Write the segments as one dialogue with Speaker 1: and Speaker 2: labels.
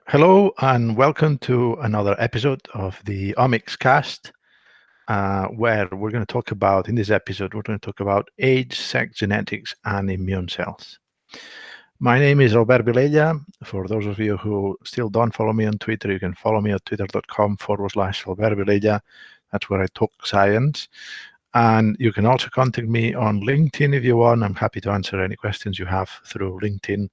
Speaker 1: Hello and welcome to another episode of the Omics cast, where we're going to talk about, in this episode, we're going to talk about age, sex, genetics, and immune cells. My name is Robert Vilella. For those of you who still don't follow me on Twitter, you can follow me at twitter.com/Robert Vilella. That's where I talk science. And you can also contact me on LinkedIn if you want. I'm happy to answer any questions you have through LinkedIn.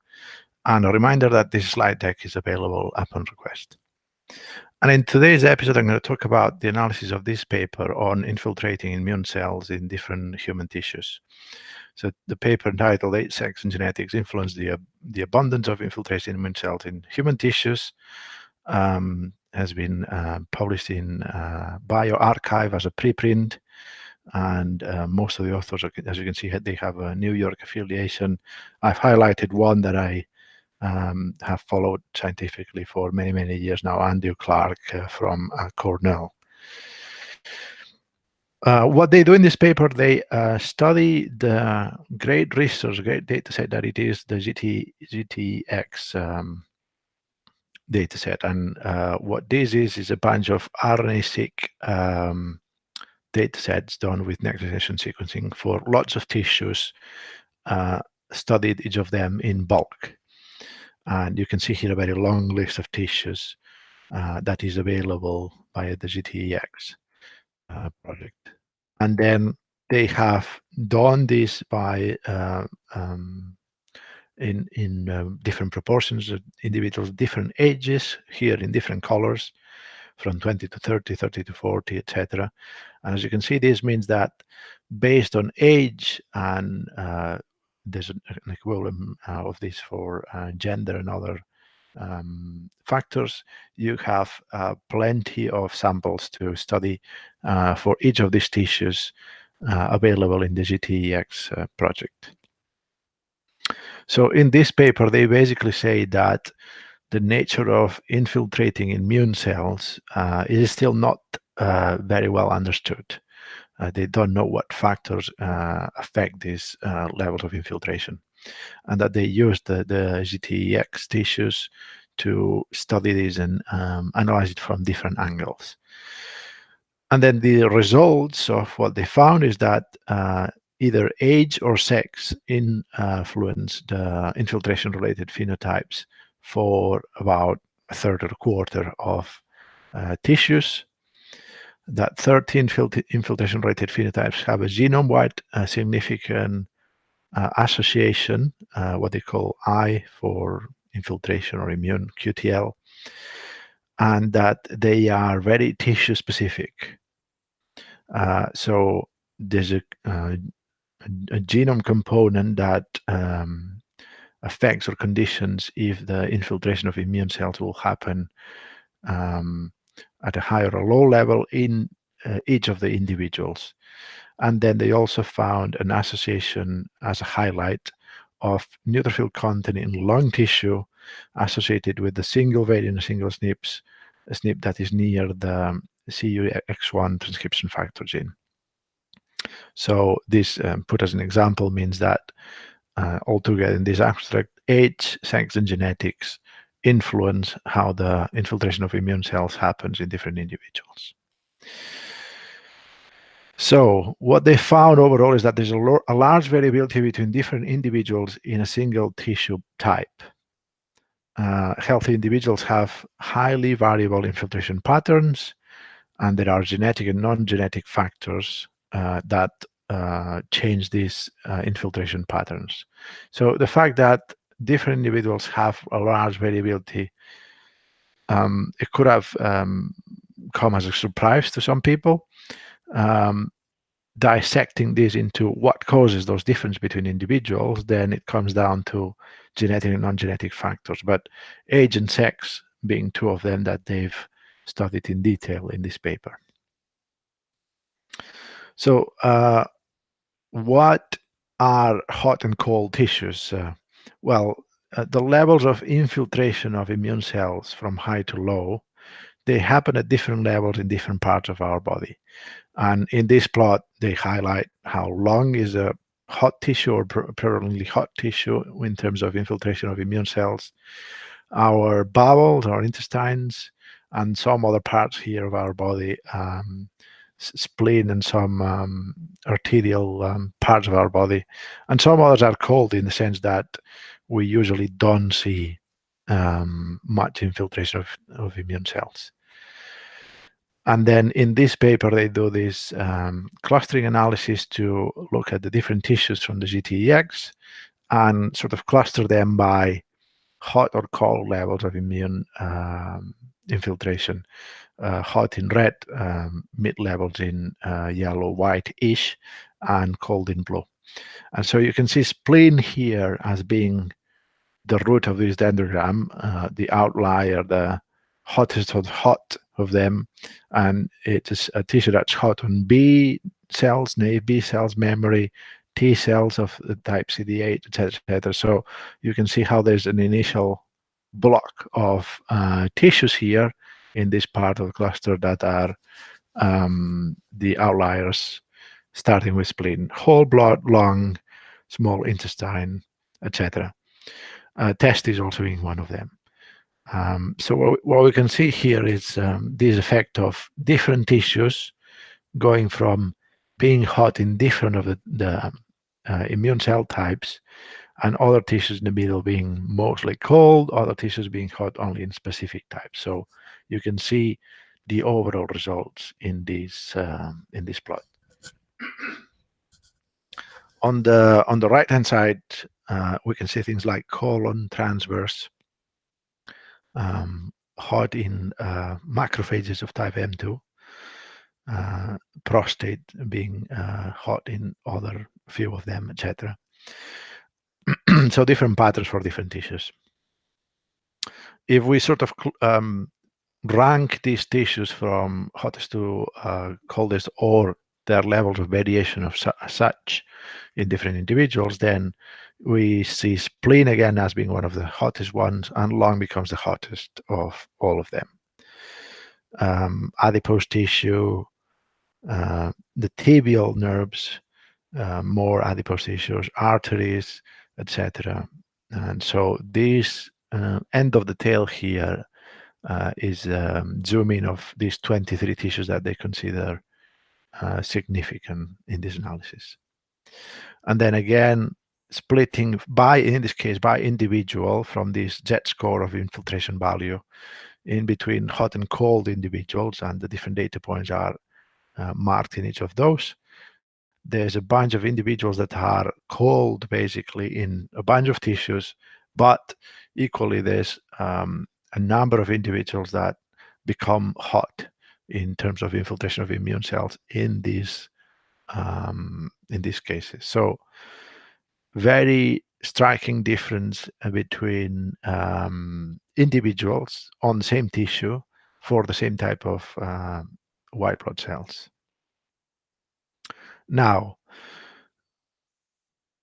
Speaker 1: And a reminder that this slide deck is available upon request. And in today's episode, I'm going to talk about the analysis of this paper on infiltrating immune cells in different human tissues. So the paper entitled Age, Sex, and Genetics Influence the Abundance of Infiltrating Immune Cells in Human Tissues has been published in bioRxiv as a preprint. And most of the authors, as you can see, they have a New York affiliation. I've highlighted one that I have followed scientifically for many, many years now, Andrew Clark from Cornell. What they do in this paper, they study the great research, great data set that it is the GTEx data set. And what this is a bunch of RNA-Seq data sets done with next-generation sequencing for lots of tissues, studied each of them in bulk. And you can see here a very long list of tissues that is available via the GTEx project. And then they have done this by in different proportions of individuals, different ages, here in different colors, from 20 to 30, 30 to 40, etc. And as you can see, this means that based on age, and there's an equivalent of this for gender and other factors, you have plenty of samples to study for each of these tissues available in the GTEx project. So in this paper, they basically say that the nature of infiltrating immune cells is still not very well understood. They don't know what factors affect these levels of infiltration, and that they use the GTEx tissues to study this and analyze it from different angles. And then the results of what they found is that either age or sex influence the infiltration-related phenotypes for about a third or a quarter of tissues. That 13 infiltration-related phenotypes have a genome-wide significant association, what they call I for infiltration or immune, QTL, and that they are very tissue-specific. So there's a genome component that affects or conditions if the infiltration of immune cells will happen at a high or a low level in each of the individuals. And then they also found an association as a highlight of neutrophil content in lung tissue associated with the single variant and single SNPs, a SNP that is near the CUX1 transcription factor gene. So this, put as an example, means that altogether in this abstract, age, sex, and genetics influence how the infiltration of immune cells happens in different individuals. So what they found overall is that there's a large variability between different individuals in a single tissue type. Healthy individuals have highly variable infiltration patterns, and there are genetic and non-genetic factors that change these infiltration patterns. So the fact that different individuals have a large variability, it could have come as a surprise to some people. Dissecting this into what causes those differences between individuals, then it comes down to genetic and non-genetic factors, but age and sex being two of them that they've studied in detail in this paper. So what are hot and cold tissues? The levels of infiltration of immune cells from high to low, they happen at different levels in different parts of our body. And in this plot, they highlight how lung is a hot tissue or predominantly hot tissue in terms of infiltration of immune cells. our bowels, our intestines, and some other parts here of our body, spleen and some arterial parts of our body. And some others are cold in the sense that we usually don't see much infiltration of immune cells. And then in this paper, they do this clustering analysis to look at the different tissues from the GTEx and sort of cluster them by hot or cold levels of immune infiltration. Hot in red, mid levels in yellow, white-ish, and cold in blue. And so you can see spleen here as being the root of this dendrogram, the outlier, the hottest of hot of them, and it is a tissue that's hot on B cells, naive B cells, memory, T cells of the type CD8, etc., etc. So you can see how there's an initial block of tissues here in this part of the cluster that are the outliers, starting with spleen, whole blood, lung, small intestine, etc. Testes also being one of them. So what we can see here is this effect of different tissues going from being hot in different of the immune cell types, and other tissues in the middle being mostly cold, other tissues being hot only in specific types. So you can see the overall results in this plot. On the right-hand side, we can see things like colon, transverse, hot in macrophages of type M2, prostate being hot in other few of them, etc. So different patterns for different tissues. If we sort of rank these tissues from hottest to coldest, or their levels of variation of such in different individuals, then we see spleen again as being one of the hottest ones, and lung becomes the hottest of all of them. Adipose tissue, the tibial nerves, more adipose tissues, arteries, etc. And so this end of the tail here is zooming of these 23 tissues that they consider significant in this analysis. And then again, splitting by, in this case, by individual from this Z-score of infiltration value in between hot and cold individuals, and the different data points are marked in each of those. There's a bunch of individuals that are cold basically in a bunch of tissues, but equally there's a number of individuals that become hot in terms of infiltration of immune cells in these cases. So very striking difference between individuals on the same tissue for the same type of white blood cells. Now,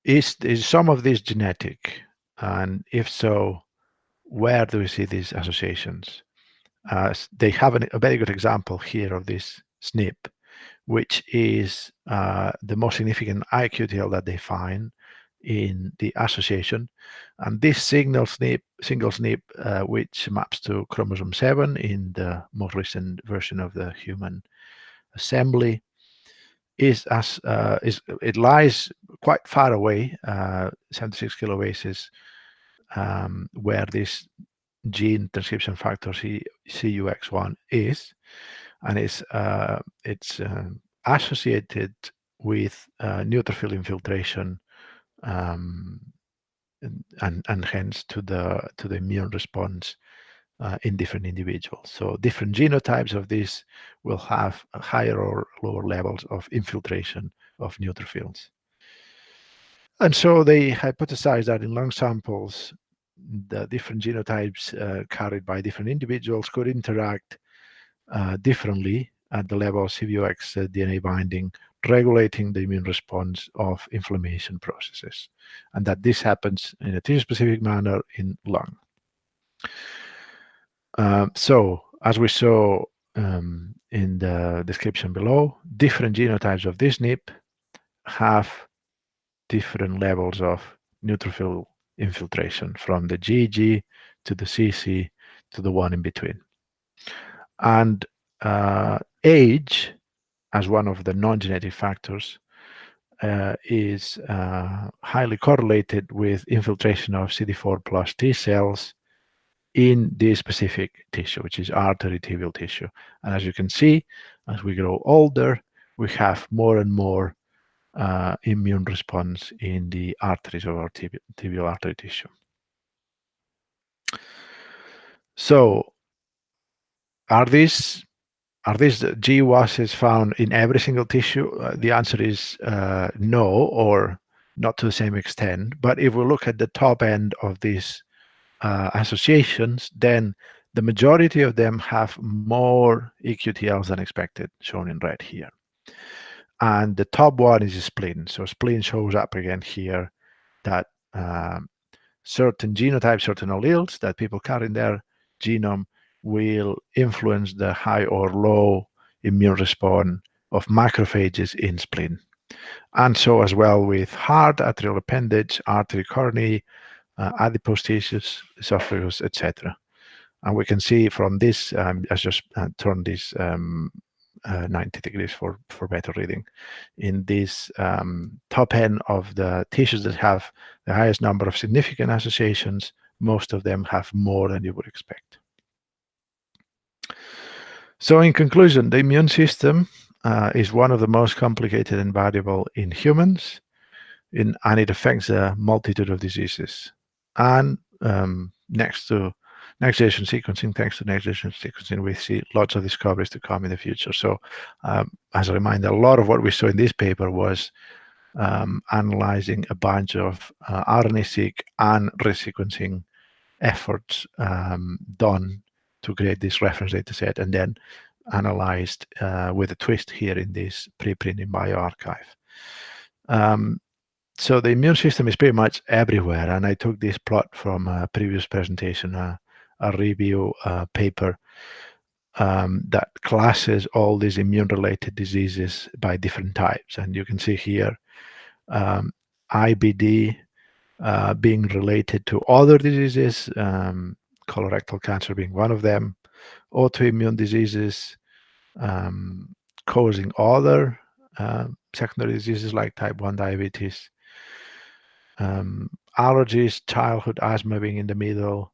Speaker 1: is some of this genetic? And if so, where do we see these associations? They have a very good example here of this SNP, which is the most significant IQTL that they find in the association. And this single SNP, which maps to chromosome 7 in the most recent version of the human assembly, it lies quite far away, 76 kilobases, where this gene transcription factor CUX1 is, and it's associated with neutrophil infiltration, and hence to the immune response in different individuals. So different genotypes of this will have higher or lower levels of infiltration of neutrophils. And so they hypothesized that in lung samples, the different genotypes carried by different individuals could interact differently at the level of CVOX DNA binding, regulating the immune response of inflammation processes, and that this happens in a tissue-specific manner in lung. So, as we saw in the description below, different genotypes of this SNP have different levels of neutrophil infiltration, from the GG to the CC to the one in between. And age, as one of the non-genetic factors, is highly correlated with infiltration of CD4 plus T cells in this specific tissue, which is artery tibial tissue. And as you can see, as we grow older, we have more and more immune response in the arteries of our tibial artery tissue. So are these GWASs found in every single tissue? The answer is no, or not to the same extent. But if we look at the top end of these associations, then the majority of them have more EQTLs than expected, shown in red here. And the top one is spleen. So spleen shows up again here, that certain genotypes, certain alleles that people carry in their genome will influence the high or low immune response of macrophages in spleen. And so as well with heart, arterial appendage, artery coronae, adipose tissues, esophagus, etc. And we can see from this, I just turned this 90 degrees for better reading. In this top end of the tissues that have the highest number of significant associations, most of them have more than you would expect. So in conclusion, the immune system is one of the most complicated and variable in humans, and it affects a multitude of diseases. And next to next-generation sequencing, thanks to next-generation sequencing, we see lots of discoveries to come in the future. So as a reminder, a lot of what we saw in this paper was analyzing a bunch of RNA-Seq and resequencing efforts done to create this reference data set, and then analyzed with a twist here in this preprint in bioRxiv. So the immune system is pretty much everywhere, and I took this plot from a previous presentation, a review paper that classes all these immune-related diseases by different types. And you can see here IBD being related to other diseases, colorectal cancer being one of them, autoimmune diseases causing other secondary diseases like type 1 diabetes, allergies, childhood asthma being in the middle,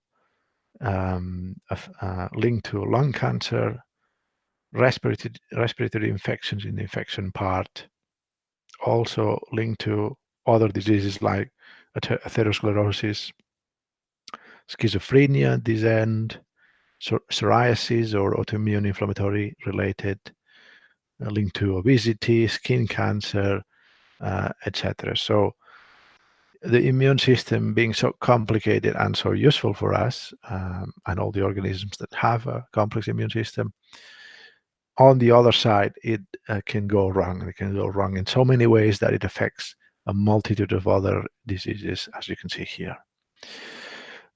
Speaker 1: linked to lung cancer, respiratory infections in the infection part, also linked to other diseases like atherosclerosis, schizophrenia, this end, psoriasis or autoimmune inflammatory related, linked to obesity, skin cancer, etc. So the immune system being so complicated and so useful for us, and all the organisms that have a complex immune system, on the other side, it can go wrong. It can go wrong in so many ways that it affects a multitude of other diseases, as you can see here.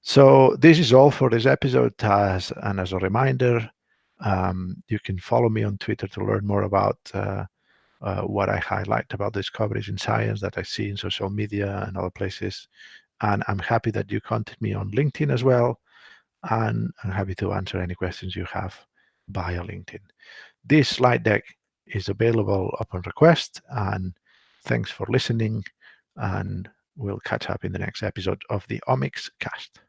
Speaker 1: So this is all for this episode. And as a reminder, you can follow me on Twitter to learn more about what I highlight about discoveries in science that I see in social media and other places. And I'm happy that you contact me on LinkedIn as well. And I'm happy to answer any questions you have via LinkedIn. This slide deck is available upon request. And thanks for listening. And we'll catch up in the next episode of the Omics cast.